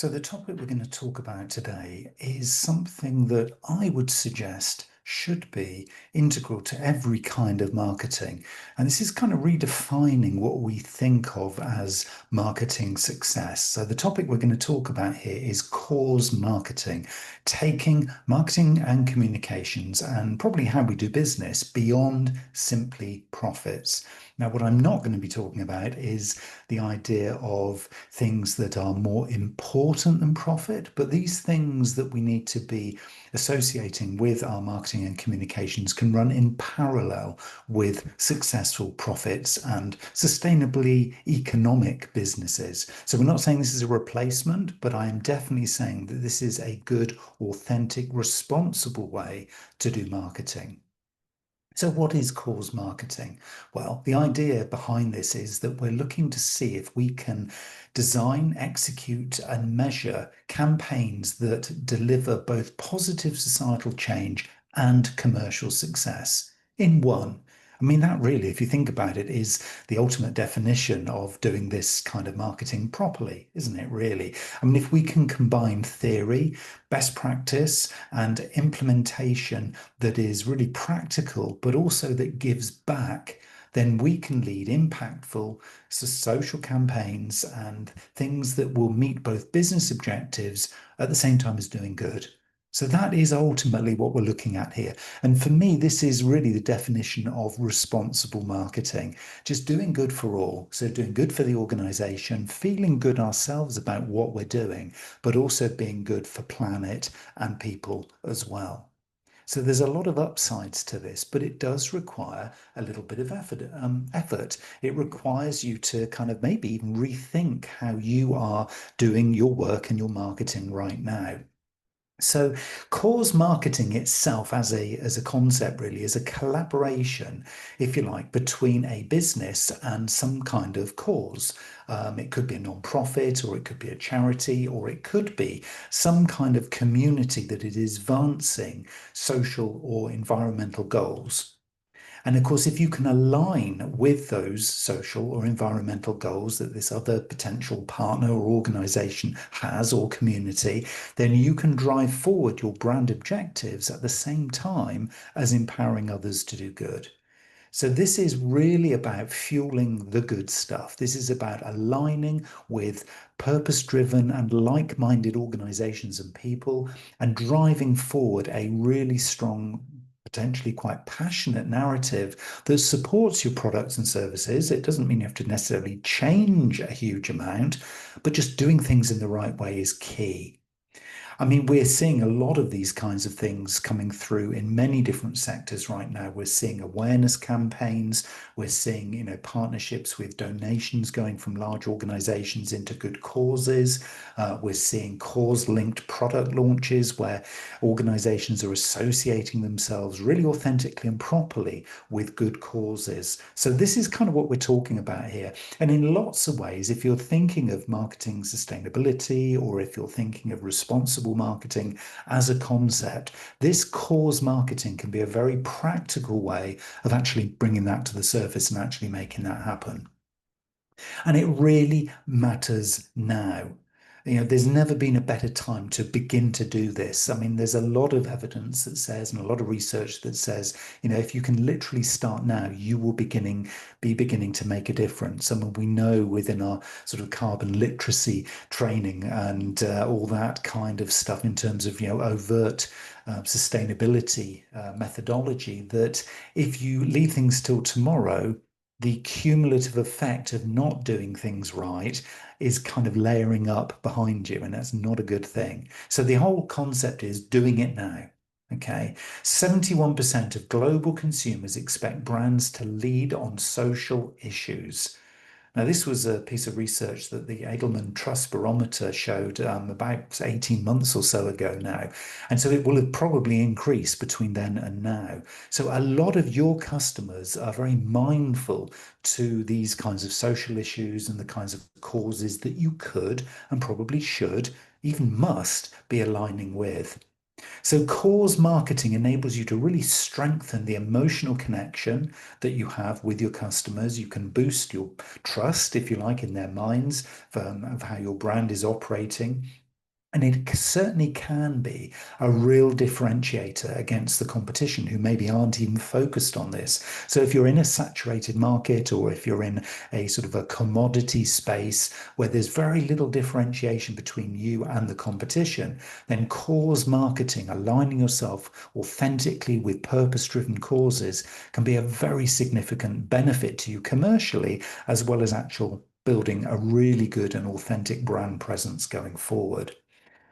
So, the topic we're going to talk about today is something that I would suggest should be integral to every kind of marketing. And this is kind of redefining what we think of as marketing success. So, the topic we're going to talk about here is cause marketing, taking marketing and communications and probably how we do business beyond simply profits. Now, what I'm not going to be talking about is the idea of things that are more important than profit, but these things that we need to be associating with our marketing and communications can run in parallel with successful profits and sustainably economic businesses. So we're not saying this is a replacement, but I am definitely saying that this is a good, authentic, responsible way to do marketing. So, what is cause marketing? Well, the idea behind this is that we're looking to see if we can design, execute, and measure campaigns that deliver both positive societal change and commercial success in one. I mean, that really, if you think about it, is the ultimate definition of doing this kind of marketing properly, isn't it, really? I mean, if we can combine theory, best practice, and implementation that is really practical, but also that gives back, then we can lead impactful social campaigns and things that will meet both business objectives at the same time as doing good. So that is ultimately what we're looking at here. And for me, this is really the definition of responsible marketing, just doing good for all. So doing good for the organization, feeling good ourselves about what we're doing, but also being good for planet and people as well. So there's a lot of upsides to this, but it does require a little bit of effort. It requires you to kind of maybe even rethink how you are doing your work and your marketing right now. So cause marketing itself as a concept really is a collaboration, if you like, between a business and some kind of cause. It could be a non-profit, or it could be a charity, or it could be some kind of community that it is advancing social or environmental goals. And of course, if you can align with those social or environmental goals that this other potential partner or organization has or community, then you can drive forward your brand objectives at the same time as empowering others to do good. So, this is really about fueling the good stuff. This is about aligning with purpose driven and like minded organizations and people and driving forward a really strong, potentially quite passionate narrative that supports your products and services. It doesn't mean you have to necessarily change a huge amount, but just doing things in the right way is key. I mean, we're seeing a lot of these kinds of things coming through in many different sectors right now. We're seeing awareness campaigns. We're seeing, partnerships with donations going from large organizations into good causes. We're seeing cause-linked product launches where organizations are associating themselves really authentically and properly with good causes. So this is kind of what we're talking about here. And in lots of ways, if you're thinking of marketing sustainability, or if you're thinking of responsible marketing as a concept, this cause marketing can be a very practical way of actually bringing that to the surface and actually making that happen. And it really matters now. There's never been a better time to begin to do this. I mean, there's a lot of evidence that says, and a lot of research that says, if you can literally start now, you will be beginning to make a difference. I mean, we know within our sort of carbon literacy training and all that kind of stuff in terms of, overt sustainability methodology, that if you leave things till tomorrow, the cumulative effect of not doing things right is kind of layering up behind you, and that's not a good thing. So the whole concept is doing it now. Okay. 71% of global consumers expect brands to lead on social issues. Now, this was a piece of research that the Edelman Trust Barometer showed about 18 months or so ago now. And so it will have probably increased between then and now. So a lot of your customers are very mindful to these kinds of social issues and the kinds of causes that you could and probably should, even must, be aligning with. So, cause marketing enables you to really strengthen the emotional connection that you have with your customers. You can boost your trust, if you like, in their minds of how your brand is operating. And it certainly can be a real differentiator against the competition who maybe aren't even focused on this. So if you're in a saturated market or if you're in a sort of a commodity space where there's very little differentiation between you and the competition, then cause marketing, aligning yourself authentically with purpose-driven causes can be a very significant benefit to you commercially, as well as actual building a really good and authentic brand presence going forward.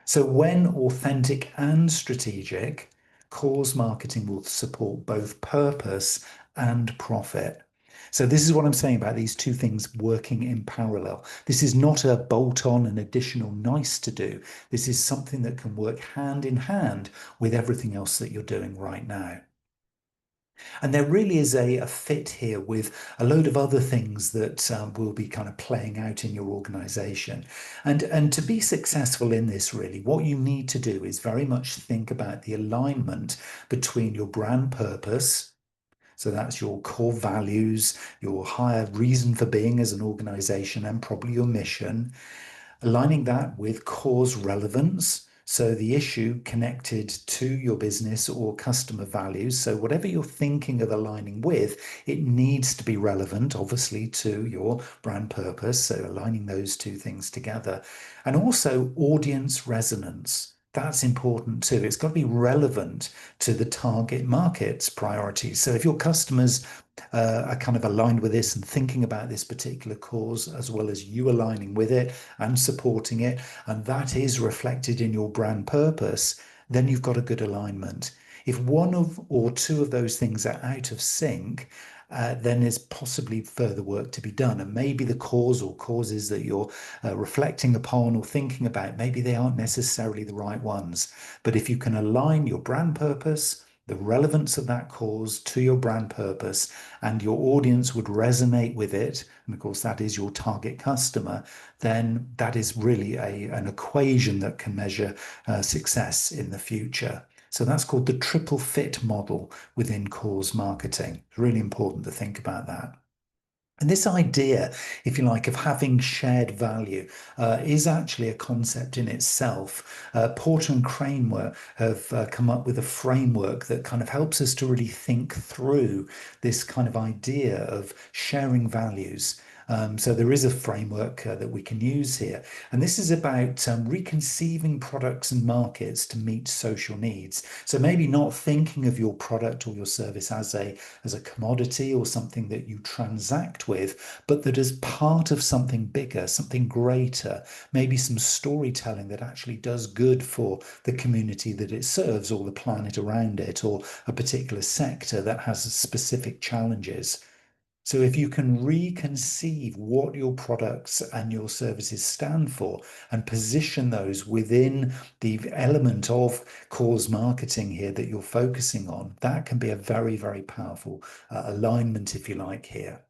So when authentic and strategic, cause marketing will support both purpose and profit. So this is what I'm saying about these two things working in parallel. This is not a bolt-on and additional nice to do. This is something that can work hand in hand with everything else that you're doing right now. And there really is a fit here with a load of other things that will be kind of playing out in your organization. And to be successful in this, really, what you need to do is very much think about the alignment between your brand purpose. So that's your core values, your higher reason for being as an organization, and probably your mission, aligning that with cause relevance. So the issue connected to your business or customer values. So whatever you're thinking of aligning with, it needs to be relevant, obviously, to your brand purpose. So aligning those two things together. And also audience resonance. That's important too. It's got to be relevant to the target market's priorities. So if your customers are kind of aligned with this and thinking about this particular cause, as well as you aligning with it and supporting it, and that is reflected in your brand purpose, then you've got a good alignment. If one of or two of those things are out of sync, then there's possibly further work to be done. And maybe the cause or causes that you're reflecting upon or thinking about, maybe they aren't necessarily the right ones. But if you can align your brand purpose, the relevance of that cause to your brand purpose, and your audience would resonate with it, and of course that is your target customer, then that is really an equation that can measure success in the future. So that's called the triple fit model within cause marketing. It's really important to think about that. And this idea, if you like, of having shared value is actually a concept in itself. Porter and Kramer have come up with a framework that kind of helps us to really think through this kind of idea of sharing values. So there is a framework that we can use here. And this is about reconceiving products and markets to meet social needs. So maybe not thinking of your product or your service as a commodity or something that you transact with, but that as part of something bigger, something greater, maybe some storytelling that actually does good for the community that it serves or the planet around it or a particular sector that has specific challenges. So if you can reconceive what your products and your services stand for and position those within the element of cause marketing here that you're focusing on, that can be a very, very powerful alignment, if you like, here.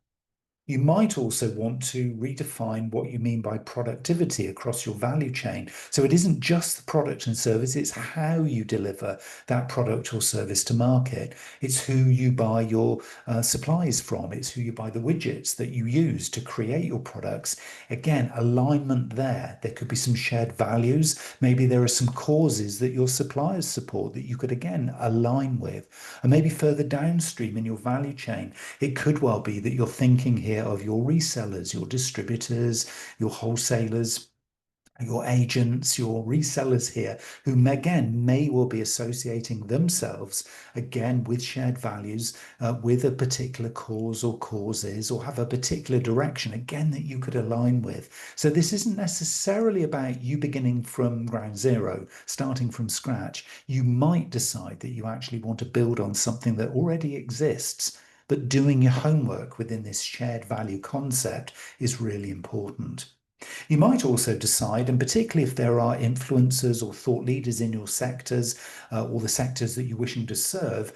You might also want to redefine what you mean by productivity across your value chain. So it isn't just the product and service, it's how you deliver that product or service to market. It's who you buy your supplies from, it's who you buy the widgets that you use to create your products. Again, alignment there. There could be some shared values. Maybe there are some causes that your suppliers support that you could again align with. And maybe further downstream in your value chain, it could well be that you're thinking here of your resellers, your distributors, your wholesalers, your agents, your resellers here, who again may well be associating themselves again with shared values, with a particular cause or causes, or have a particular direction again that you could align with. So this isn't necessarily about you beginning from ground zero, starting from scratch. You might decide that you actually want to build on something that already exists. But doing your homework within this shared value concept is really important. You might also decide, and particularly if there are influencers or thought leaders in your sectors or the sectors that you're wishing to serve,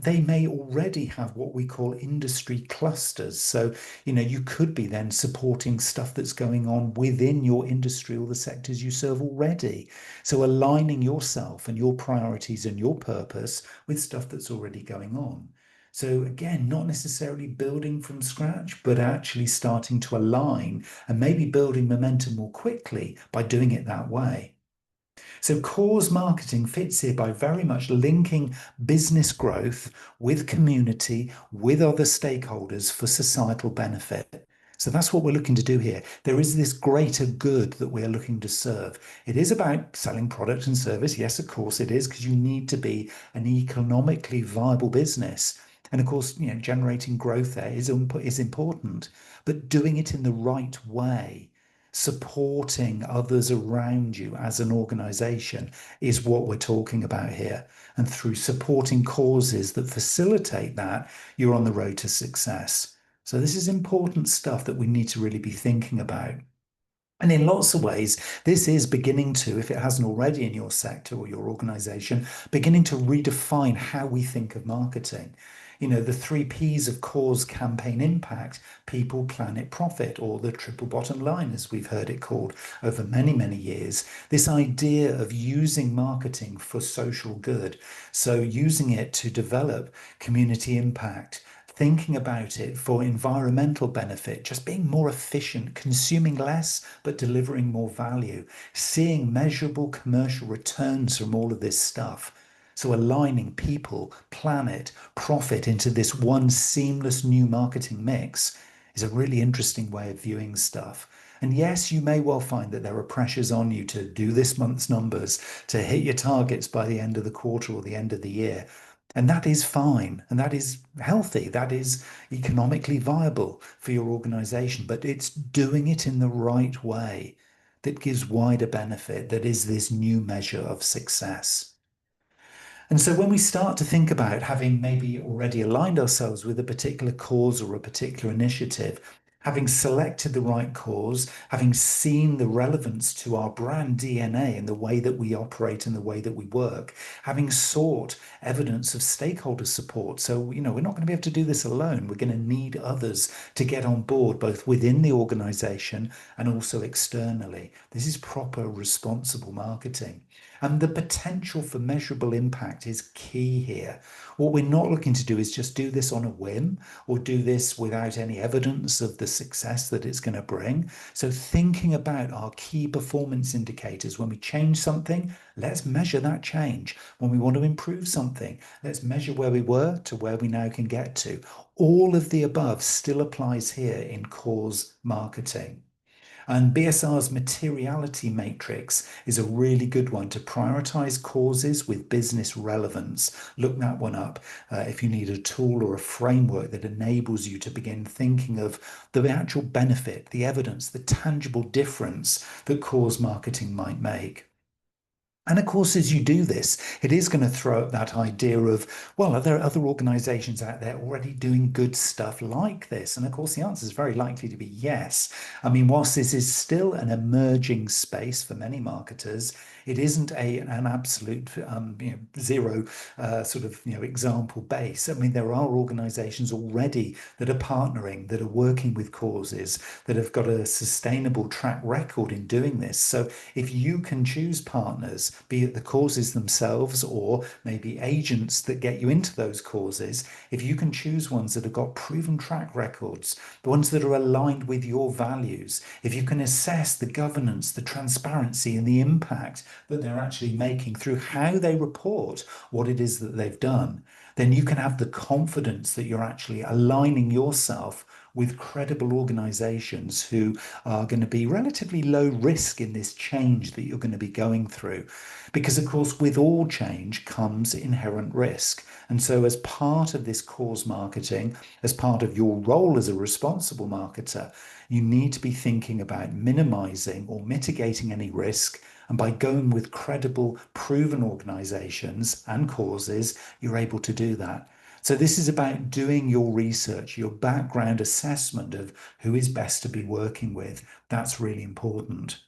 they may already have what we call industry clusters. So, you could be then supporting stuff that's going on within your industry or the sectors you serve already. So, aligning yourself and your priorities and your purpose with stuff that's already going on. So again, not necessarily building from scratch, but actually starting to align and maybe building momentum more quickly by doing it that way. So cause marketing fits here by very much linking business growth with community, with other stakeholders for societal benefit. So that's what we're looking to do here. There is this greater good that we're looking to serve. It is about selling product and service. Yes, of course it is, because you need to be an economically viable business. And of course, generating growth there is important, but doing it in the right way, supporting others around you as an organization is what we're talking about here. And through supporting causes that facilitate that, you're on the road to success. So this is important stuff that we need to really be thinking about. And in lots of ways, this is beginning to, if it hasn't already in your sector or your organization, beginning to redefine how we think of marketing. The three P's of cause, campaign, impact: people, planet, profit, or the triple bottom line, as we've heard it called over many, many years. This idea of using marketing for social good. So using it to develop community impact, thinking about it for environmental benefit, just being more efficient, consuming less, but delivering more value, seeing measurable commercial returns from all of this stuff. So aligning people, planet, profit into this one seamless new marketing mix is a really interesting way of viewing stuff. And yes, you may well find that there are pressures on you to do this month's numbers, to hit your targets by the end of the quarter or the end of the year. And that is fine. And that is healthy. That is economically viable for your organization. But it's doing it in the right way that gives wider benefit, that is this new measure of success. And so when we start to think about having maybe already aligned ourselves with a particular cause or a particular initiative, having selected the right cause, having seen the relevance to our brand DNA and the way that we operate and the way that we work, having sought evidence of stakeholder support. So, we're not going to be able to do this alone. We're going to need others to get on board, both within the organization and also externally. This is proper, responsible marketing. And the potential for measurable impact is key here. What we're not looking to do is just do this on a whim or do this without any evidence of the success that it's going to bring. So thinking about our key performance indicators: when we change something, let's measure that change. When we want to improve something, let's measure where we were to where we now can get to. All of the above still applies here in cause marketing. And BSR's materiality matrix is a really good one to prioritize causes with business relevance. Look that one up if you need a tool or a framework that enables you to begin thinking of the actual benefit, the evidence, the tangible difference that cause marketing might make. And of course, as you do this, it is going to throw up that idea of, well, are there other organizations out there already doing good stuff like this? And of course, the answer is very likely to be yes. I mean, whilst this is still an emerging space for many marketers, it isn't an absolute zero sort of example base. I mean, there are organizations already that are partnering, that are working with causes, that have got a sustainable track record in doing this. So if you can choose partners, be it the causes themselves or maybe agents that get you into those causes, if you can choose ones that have got proven track records, the ones that are aligned with your values, if you can assess the governance, the transparency, and the impact that they're actually making through how they report what it is that they've done, then you can have the confidence that you're actually aligning yourself with credible organizations who are going to be relatively low risk in this change that you're going to be going through. Because, of course, with all change comes inherent risk. And so, as part of this cause marketing, as part of your role as a responsible marketer, you need to be thinking about minimizing or mitigating any risk. And by going with credible, proven organizations and causes, you're able to do that. So this is about doing your research, your background assessment of who is best to be working with. That's really important.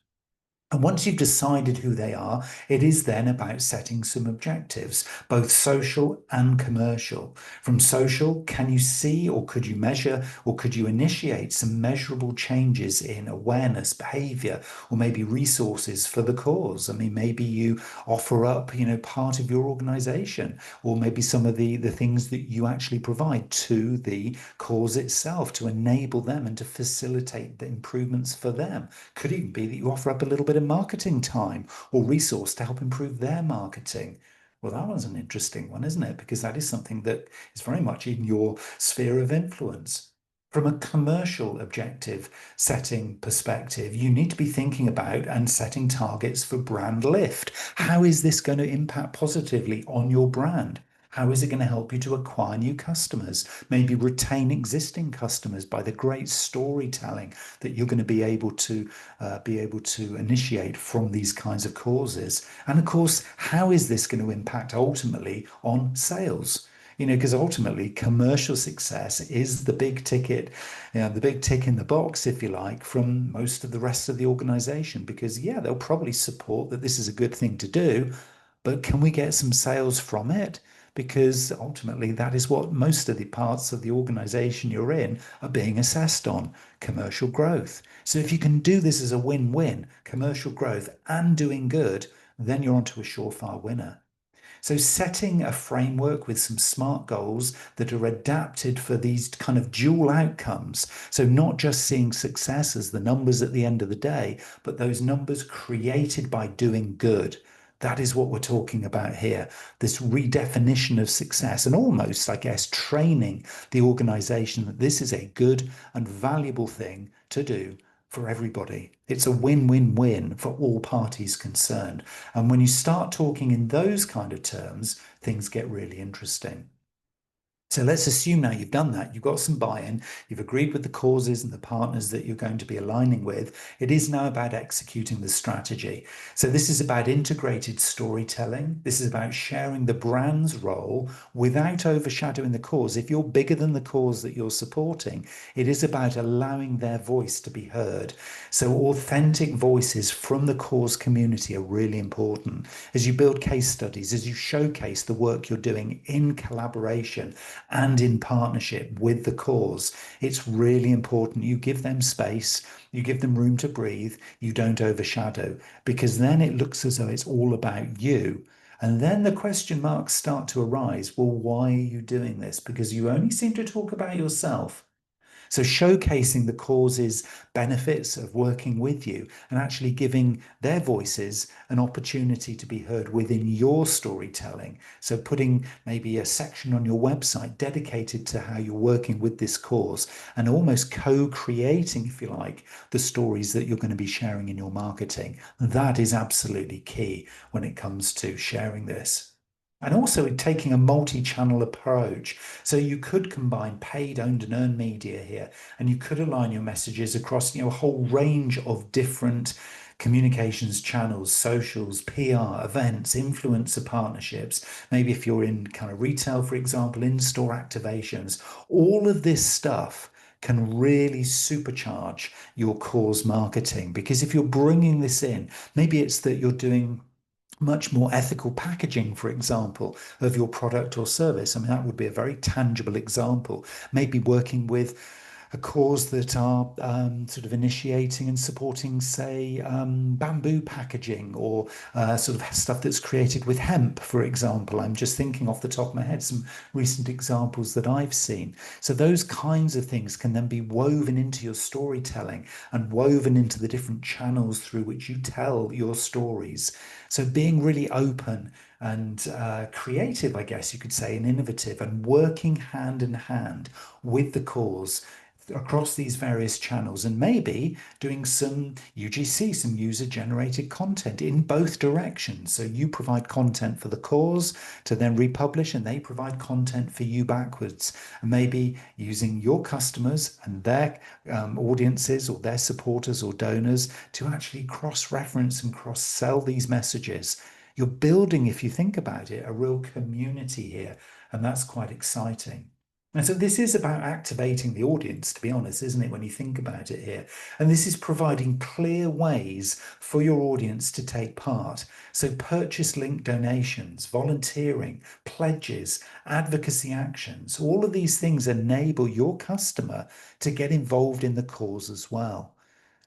And once you've decided who they are, it is then about setting some objectives, both social and commercial. From social, can you see or could you measure or could you initiate some measurable changes in awareness, behavior, or maybe resources for the cause? I mean, maybe you offer up, part of your organization, or maybe some of the things that you actually provide to the cause itself to enable them and to facilitate the improvements for them. Could even be that you offer up a little bit of marketing time or resource to help improve their marketing? Well, that one's an interesting one, isn't it? Because that is something that is very much in your sphere of influence. From a commercial objective setting perspective, you need to be thinking about and setting targets for brand lift. How is this going to impact positively on your brand? How is it going to help you to acquire new customers? Maybe retain existing customers by the great storytelling that you're going to be able to initiate from these kinds of causes. And of course, how is this going to impact ultimately on sales? Because ultimately commercial success is the big ticket, the big tick in the box, if you like, from most of the rest of the organization. Because, yeah, they'll probably support that this is a good thing to do, but can we get some sales from it? Because ultimately, that is what most of the parts of the organization you're in are being assessed on, commercial growth. So if you can do this as a win-win, commercial growth and doing good, then you're onto a surefire winner. So setting a framework with some smart goals that are adapted for these kind of dual outcomes. So not just seeing success as the numbers at the end of the day, but those numbers created by doing good. That is what we're talking about here. This redefinition of success and almost, I guess, training the organization that this is a good and valuable thing to do for everybody. It's a win-win-win for all parties concerned. And when you start talking in those kind of terms, things get really interesting. So let's assume now you've done that, you've got some buy-in, you've agreed with the causes and the partners that you're going to be aligning with. It is now about executing the strategy. So this is about integrated storytelling. This is about sharing the brand's role without overshadowing the cause. If you're bigger than the cause that you're supporting, it is about allowing their voice to be heard. So authentic voices from the cause community are really important. As you build case studies, as you showcase the work you're doing in collaboration, and in partnership with the cause. It's really important you give them space, you give them room to breathe, you don't overshadow, because then it looks as though it's all about you. And then the question marks start to arise. Well, why are you doing this? Because you only seem to talk about yourself. So showcasing the causes, benefits of working with you and actually giving their voices an opportunity to be heard within your storytelling. So putting maybe a section on your website dedicated to how you're working with this cause and almost co-creating, if you like, the stories that you're going to be sharing in your marketing. That is absolutely key when it comes to sharing this. And also taking a multi-channel approach. So you could combine paid, owned, and earned media here, and you could align your messages across, a whole range of different communications channels, socials, PR, events, influencer partnerships. Maybe if you're in kind of retail, for example, in-store activations, all of this stuff can really supercharge your cause marketing. Because if you're bringing this in, maybe it's that you're doing much more ethical packaging, for example, of your product or service. I mean, that would be a very tangible example. Maybe working with a cause that are sort of initiating and supporting, say, bamboo packaging or sort of stuff that's created with hemp, for example. I'm just thinking off the top of my head some recent examples that I've seen. So those kinds of things can then be woven into your storytelling and woven into the different channels through which you tell your stories. So being really open and creative, I guess you could say, and innovative and working hand in hand with the cause across these various channels and maybe doing some UGC, some user generated content in both directions. So you provide content for the cause to then republish and they provide content for you backwards. And maybe using your customers and their audiences or their supporters or donors to actually cross-reference and cross-sell these messages. You're building, if you think about it, a real community here. And that's quite exciting. And so this is about activating the audience, to be honest, isn't it, when you think about it here? And this is providing clear ways for your audience to take part. So purchase link donations, volunteering, pledges, advocacy actions, all of these things enable your customer to get involved in the cause as well.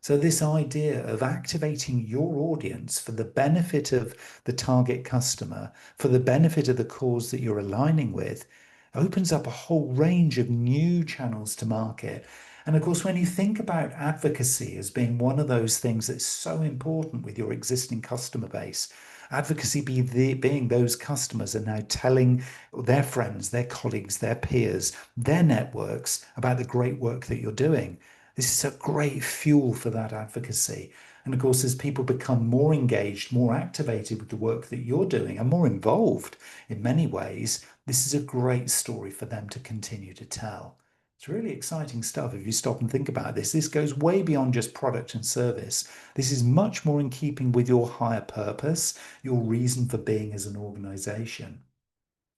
So this idea of activating your audience for the benefit of the target customer, for the benefit of the cause that you're aligning with, opens up a whole range of new channels to market. And of course, when you think about advocacy as being one of those things that's so important with your existing customer base, advocacy being those customers are now telling their friends, their colleagues, their peers, their networks about the great work that you're doing. This is a great fuel for that advocacy. And of course, as people become more engaged, more activated with the work that you're doing, and more involved in many ways, this is a great story for them to continue to tell. It's really exciting stuff if you stop and think about this. This goes way beyond just product and service. This is much more in keeping with your higher purpose, your reason for being as an organization.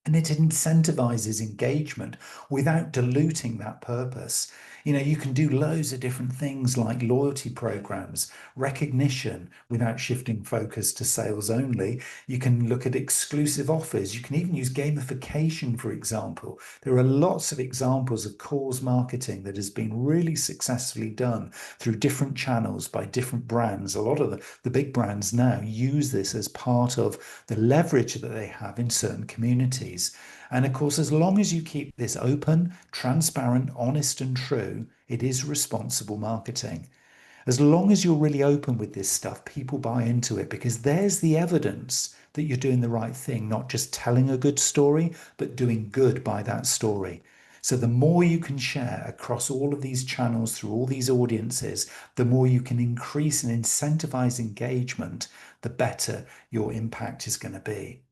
And it incentivizes engagement without diluting that purpose. You can do loads of different things like loyalty programs, recognition without shifting focus to sales only. You can look at exclusive offers. You can even use gamification, for example. There are lots of examples of cause marketing that has been really successfully done through different channels by different brands. A lot of the big brands now use this as part of the leverage that they have in certain communities. And of course, as long as you keep this open, transparent, honest, and true, it is responsible marketing. As long as you're really open with this stuff, people buy into it because there's the evidence that you're doing the right thing, not just telling a good story, but doing good by that story. So the more you can share across all of these channels through all these audiences, the more you can increase and incentivize engagement, the better your impact is going to be.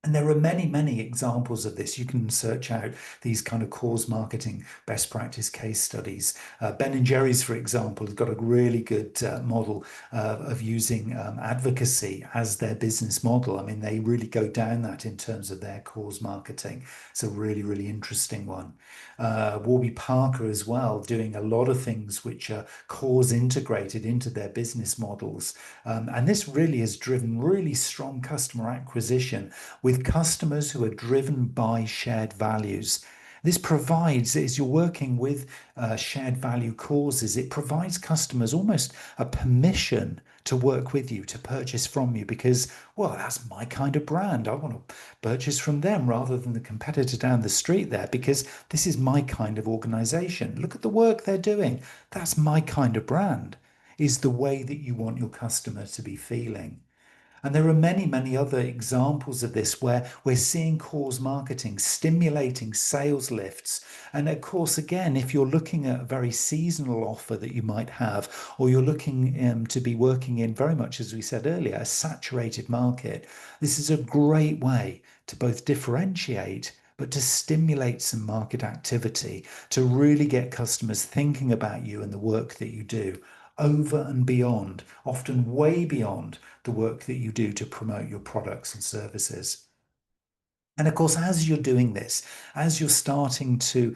And there are many, many examples of this. You can search out these kind of cause marketing best practice case studies. Ben and Jerry's, for example, has got a really good model of using advocacy as their business model. I mean, they really go down that in terms of their cause marketing. It's a really, really interesting one. Warby Parker as well, doing a lot of things which are cause integrated into their business models. And this really has driven really strong customer acquisition with customers who are driven by shared values. This provides, as you're working with shared value causes, it provides customers almost a permission to work with you, to purchase from you, because, well, that's my kind of brand. I want to purchase from them rather than the competitor down the street there, because this is my kind of organization. Look at the work they're doing. That's my kind of brand, is the way that you want your customer to be feeling. And there are many, many other examples of this where we're seeing cause marketing stimulating sales lifts. And of course, again, if you're looking at a very seasonal offer that you might have, or you're looking to be working in very much, as we said earlier, a saturated market, this is a great way to both differentiate but to stimulate some market activity, to really get customers thinking about you and the work that you do over and beyond, often way beyond the work that you do to promote your products and services. And of course, as you're doing this, as you're starting to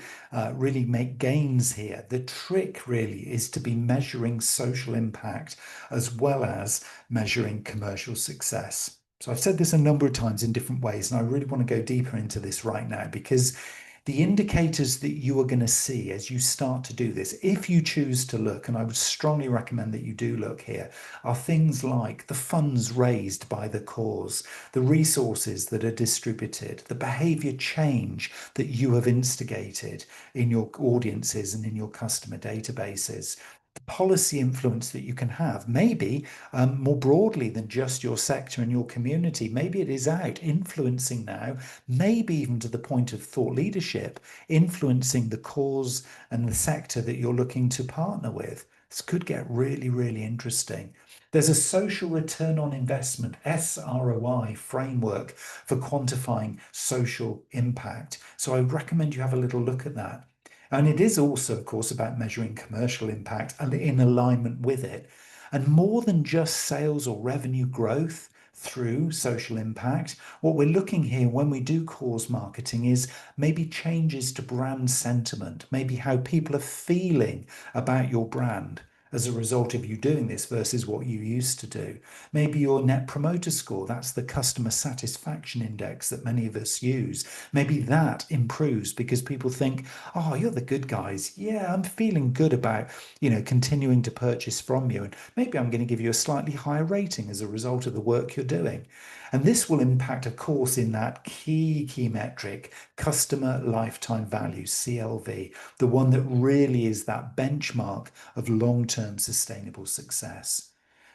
really make gains here, the trick really is to be measuring social impact as well as measuring commercial success. So I've said this a number of times in different ways, and I really want to go deeper into this right now because the indicators that you are going to see as you start to do this, if you choose to look, and I would strongly recommend that you do look here, are things like the funds raised by the cause, the resources that are distributed, the behavior change that you have instigated in your audiences and in your customer databases, the policy influence that you can have, maybe more broadly than just your sector and your community. Maybe it is out influencing now, maybe even to the point of thought leadership, influencing the cause and the sector that you're looking to partner with. This could get really, really interesting. There's a social return on investment, SROI framework for quantifying social impact. So I would recommend you have a little look at that. And it is also, of course, about measuring commercial impact and in alignment with it. And more than just sales or revenue growth through social impact, what we're looking here when we do cause marketing is maybe changes to brand sentiment, maybe how people are feeling about your brand, as a result of you doing this versus what you used to do. Maybe your net promoter score, that's the customer satisfaction index that many of us use. Maybe that improves because people think, oh, you're the good guys. Yeah, I'm feeling good about, continuing to purchase from you. And maybe I'm going to give you a slightly higher rating as a result of the work you're doing. And this will impact, of course, in that key metric, customer lifetime value, CLV, the one that really is that benchmark of long-term sustainable success.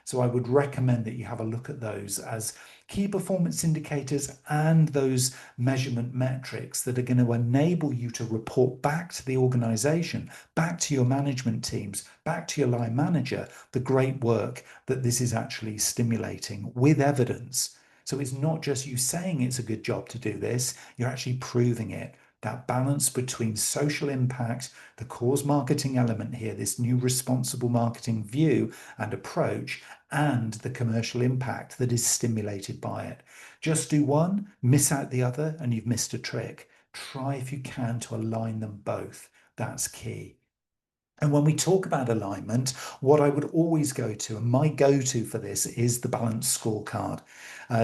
So I would recommend that you have a look at those as key performance indicators and those measurement metrics that are going to enable you to report back to the organization, back to your management teams, back to your line manager, the great work that this is actually stimulating with evidence. So it's not just you saying it's a good job to do this, you're actually proving it. That balance between social impact, the cause marketing element here, this new responsible marketing view and approach, and the commercial impact that is stimulated by it. Just do one, miss out the other, and you've missed a trick. Try if you can to align them both. That's key. And when we talk about alignment, what I would always go to, and my go-to for this is the balanced scorecard.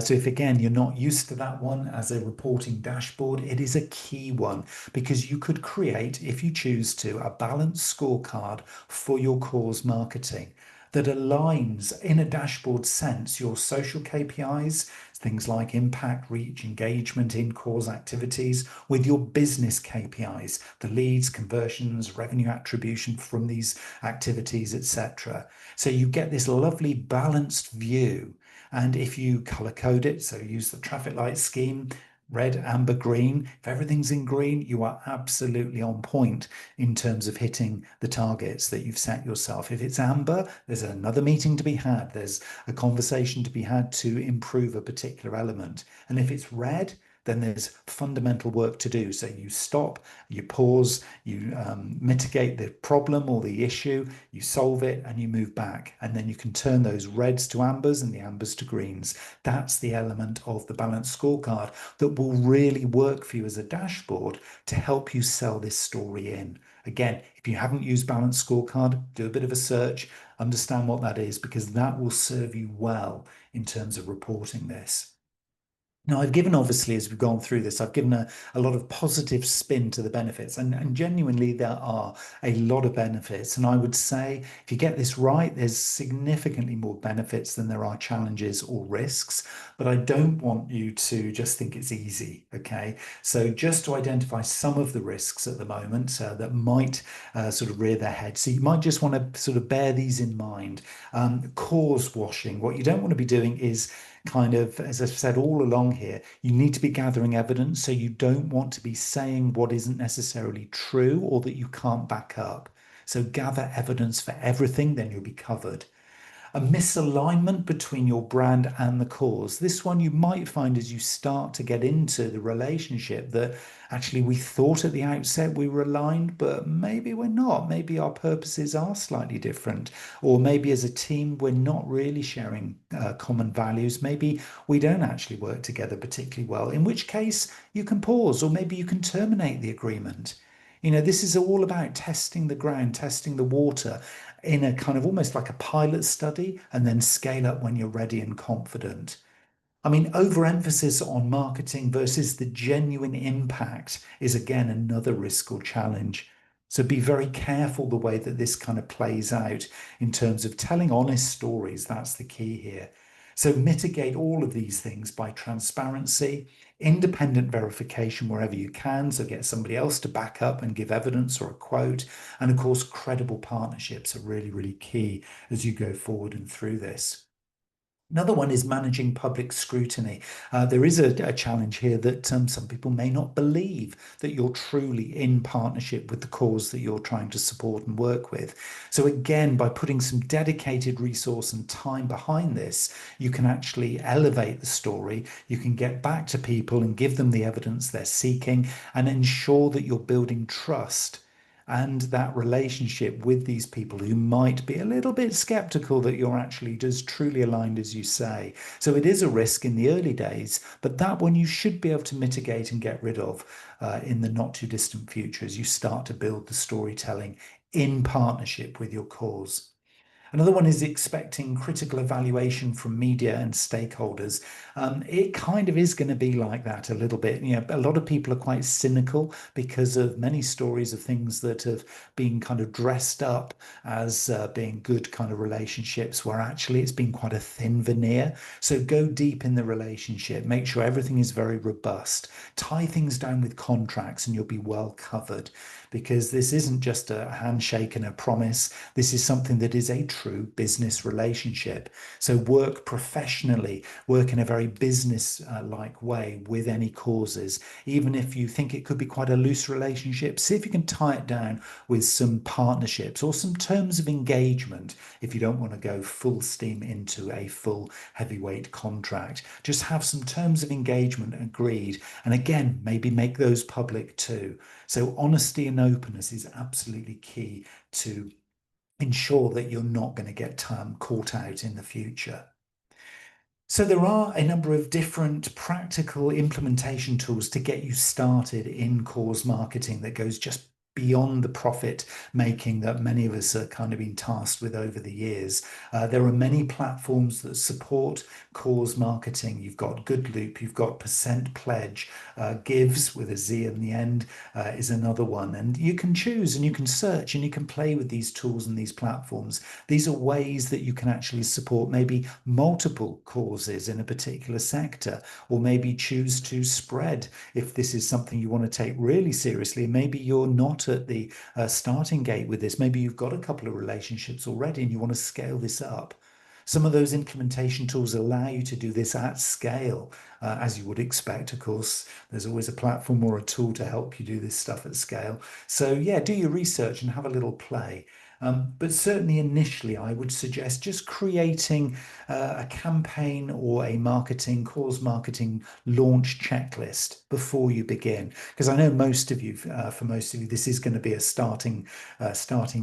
So if again, you're not used to that one as a reporting dashboard, it is a key one because you could create, if you choose to, a balanced scorecard for your cause marketing that aligns in a dashboard sense your social KPIs, things like impact, reach, engagement in cause activities, with your business KPIs, the leads, conversions, revenue attribution from these activities, etc. So you get this lovely balanced view. And if you color code it, so use the traffic light scheme, red, amber, green. If everything's in green, you are absolutely on point in terms of hitting the targets that you've set yourself. If it's amber, there's another meeting to be had. There's a conversation to be had to improve a particular element. And if it's red, then there's fundamental work to do. So you stop, you pause, you mitigate the problem or the issue, you solve it, and you move back. And then you can turn those reds to ambers and the ambers to greens. That's the element of the balanced scorecard that will really work for you as a dashboard to help you sell this story in. Again, if you haven't used balanced scorecard, do a bit of a search, understand what that is, because that will serve you well in terms of reporting this. Now, I've given, obviously, as we've gone through this, I've given a lot of positive spin to the benefits, and genuinely there are a lot of benefits. And I would say if you get this right, there's significantly more benefits than there are challenges or risks. But I don't want you to just think it's easy, okay? So just to identify some of the risks at the moment that might sort of rear their head. So you might just want to sort of bear these in mind. Cause washing. What you don't want to be doing is kind of, as I've said all along here, you need to be gathering evidence. So you don't want to be saying what isn't necessarily true or that you can't back up. So gather evidence for everything, then you'll be covered. A misalignment between your brand and the cause. This one you might find as you start to get into the relationship that actually we thought at the outset we were aligned, but maybe we're not. Maybe our purposes are slightly different. Or maybe as a team, we're not really sharing common values. Maybe we don't actually work together particularly well, in which case you can pause or maybe you can terminate the agreement. This is all about testing the ground, testing the water in a kind of almost like a pilot study, and then scale up when you're ready and confident. I mean, overemphasis on marketing versus the genuine impact is again another risk or challenge. So be very careful the way that this kind of plays out in terms of telling honest stories. That's the key here. So mitigate all of these things by transparency, independent verification wherever you can. So get somebody else to back up and give evidence or a quote. And of course, credible partnerships are really, really key as you go forward and through this. Another one is managing public scrutiny. There is a challenge here that some people may not believe that you're truly in partnership with the cause that you're trying to support and work with. So again, by putting some dedicated resource and time behind this, you can actually elevate the story. You can get back to people and give them the evidence they're seeking and ensure that you're building trust and that relationship with these people who might be a little bit skeptical that you're actually just truly aligned as you say. So it is a risk in the early days, but that one you should be able to mitigate and get rid of in the not too distant future as you start to build the storytelling in partnership with your cause. Another one is expecting critical evaluation from media and stakeholders. It kind of is going to be like that a little bit. A lot of people are quite cynical because of many stories of things that have been kind of dressed up as being good kind of relationships, where actually it's been quite a thin veneer. So go deep in the relationship, make sure everything is very robust, tie things down with contracts, and you'll be well covered because this isn't just a handshake and a promise. This is something that is a true business relationship. So work professionally, work in a very business-like way with any causes. Even if you think it could be quite a loose relationship, see if you can tie it down with some partnerships or some terms of engagement if you don't want to go full steam into a full heavyweight contract. Just have some terms of engagement agreed. And again, maybe make those public too. So honesty and openness is absolutely key to ensure that you're not going to get caught out in the future. So there are a number of different practical implementation tools to get you started in cause marketing that goes just beyond the profit making that many of us are kind of been tasked with over the years. There are many platforms that support cause marketing. You've got Goodloop, you've got Percent Pledge, Gives with a Z in the end is another one. And you can choose and you can search and you can play with these tools and these platforms. These are ways that you can actually support maybe multiple causes in a particular sector, or maybe choose to spread if this is something you want to take really seriously. Maybe you're not at the starting gate with this. Maybe you've got a couple of relationships already and you want to scale this up. Some of those implementation tools allow you to do this at scale, as you would expect. Of course, there's always a platform or a tool to help you do this stuff at scale. So yeah, do your research and have a little play. But certainly initially, I would suggest just creating a campaign or a cause marketing launch checklist before you begin. Because I know for most of you, this is going to be a starting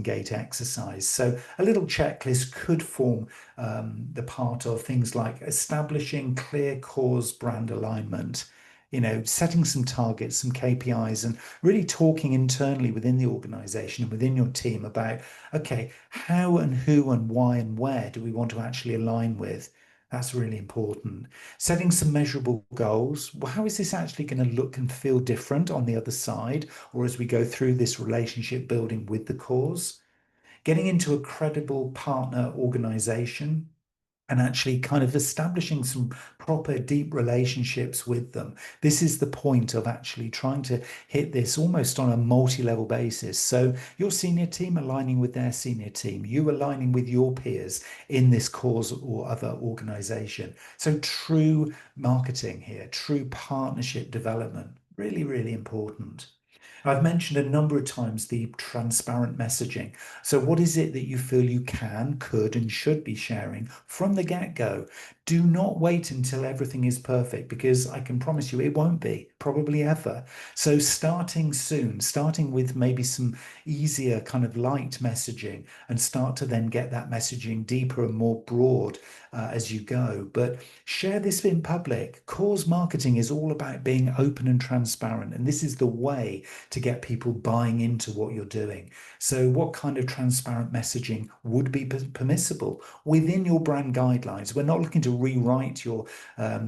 gate exercise. So a little checklist could form the part of things like establishing clear cause brand alignment, setting some targets, some KPIs, and really talking internally within the organization and within your team about, okay, how and who and why and where do we want to actually align with? That's really important. Setting some measurable goals. Well, how is this actually going to look and feel different on the other side, or as we go through this relationship building with the cause? Getting into a credible partner organization and actually kind of establishing some proper deep relationships with them. This is the point of actually trying to hit this almost on a multi-level basis. So your senior team aligning with their senior team, you aligning with your peers in this cause or other organization. So true marketing here, true partnership development, really, really important. I've mentioned a number of times the transparent messaging. So, what is it that you feel you can, could, and should be sharing from the get-go? Do not wait until everything is perfect because I can promise you it won't be, probably ever. So, starting soon, starting with maybe some easier kind of light messaging and start to then get that messaging deeper and more broad as you go. But share this in public. Cause marketing is all about being open and transparent. And this is the way to get people buying into what you're doing. So, what kind of transparent messaging would be permissible within your brand guidelines? We're not looking to rewrite your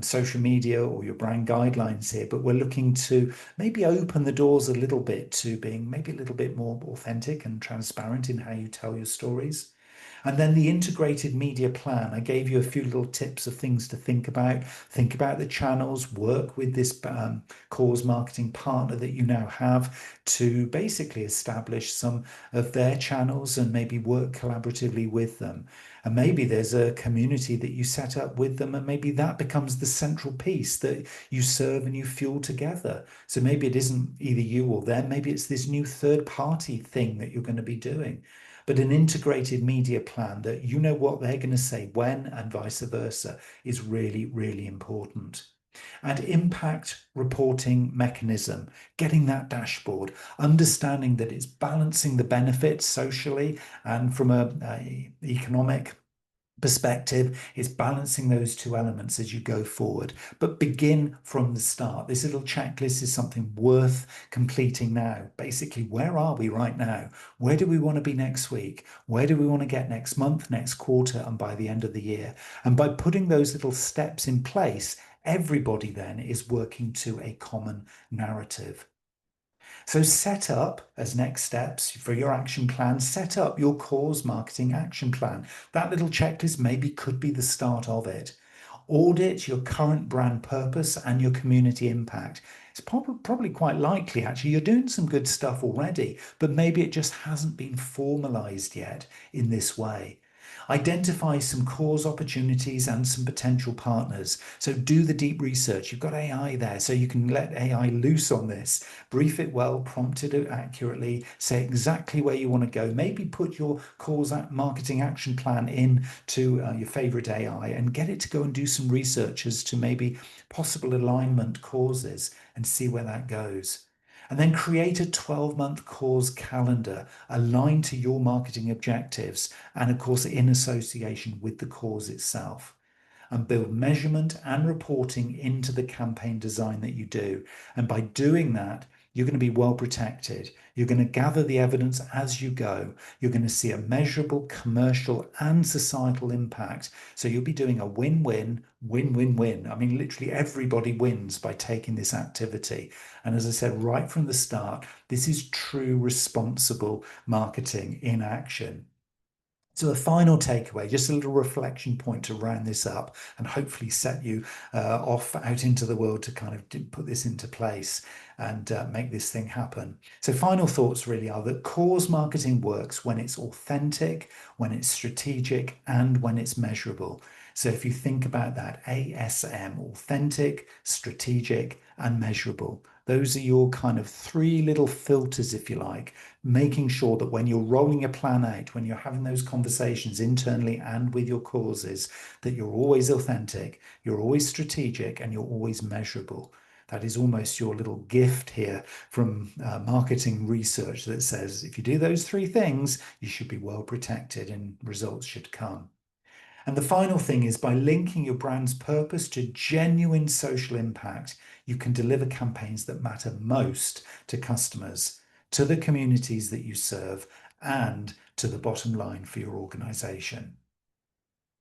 social media or your brand guidelines here, but we're looking to maybe open the doors a little bit to being maybe a little bit more authentic and transparent in how you tell your stories. And then the integrated media plan. I gave you a few little tips of things to think about. Think about the channels, work with this cause marketing partner that you now have to basically establish some of their channels and maybe work collaboratively with them. And maybe there's a community that you set up with them, and maybe that becomes the central piece that you serve and you fuel together. So maybe it isn't either you or them, maybe it's this new third party thing that you're going to be doing, but an integrated media plan that you know what they're going to say when and vice versa is really, really important. And impact reporting mechanism, getting that dashboard, understanding that it's balancing the benefits socially and from a economic perspective. It's balancing those two elements as you go forward, but begin from the start. This little checklist is something worth completing now. Basically, where are we right now? Where do we want to be next week? Where do we want to get next month, next quarter, and by the end of the year? And by putting those little steps in place, everybody then is working to a common narrative. So set up as next steps for your action plan, set up your cause marketing action plan. That little checklist maybe could be the start of it. Audit your current brand purpose and your community impact. It's probably quite likely, actually, you're doing some good stuff already, but maybe it just hasn't been formalized yet in this way. Identify some cause opportunities and some potential partners. So do the deep research. You've got AI there, so you can let AI loose on this. Brief it well, prompt it accurately, say exactly where you want to go. Maybe put your cause marketing action plan in to your favorite AI and get it to go and do some research as to maybe possible alignment causes and see where that goes. And then create a 12-month cause calendar aligned to your marketing objectives and, of course, in association with the cause itself. And build measurement and reporting into the campaign design that you do. And by doing that, you're going to be well protected. You're going to gather the evidence as you go. You're going to see a measurable commercial and societal impact. So you'll be doing a win-win, win-win-win. I mean, literally everybody wins by taking this activity. And as I said right from the start, this is true responsible marketing in action. So a final takeaway, just a little reflection point to round this up and hopefully set you off out into the world to kind of put this into place and make this thing happen. So final thoughts really are that cause marketing works when it's authentic, when it's strategic, and when it's measurable. So if you think about that, ASM, authentic, strategic, and measurable. Those are your kind of three little filters, if you like, making sure that when you're rolling a plan out, when you're having those conversations internally and with your causes, that you're always authentic, you're always strategic, and you're always measurable. That is almost your little gift here from marketing research that says if you do those three things, you should be well protected and results should come. And the final thing is by linking your brand's purpose to genuine social impact, you can deliver campaigns that matter most to customers, to the communities that you serve, and to the bottom line for your organization.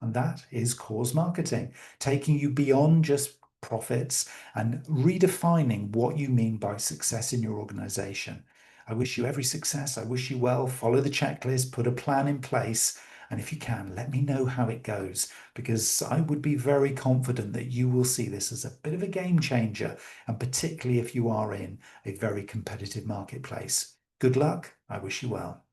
And that is cause marketing, taking you beyond just profits and redefining what you mean by success in your organization. I wish you every success. I wish you well. Follow the checklist, put a plan in place. And if you can, let me know how it goes, because I would be very confident that you will see this as a bit of a game changer, and particularly if you are in a very competitive marketplace. Good luck. I wish you well.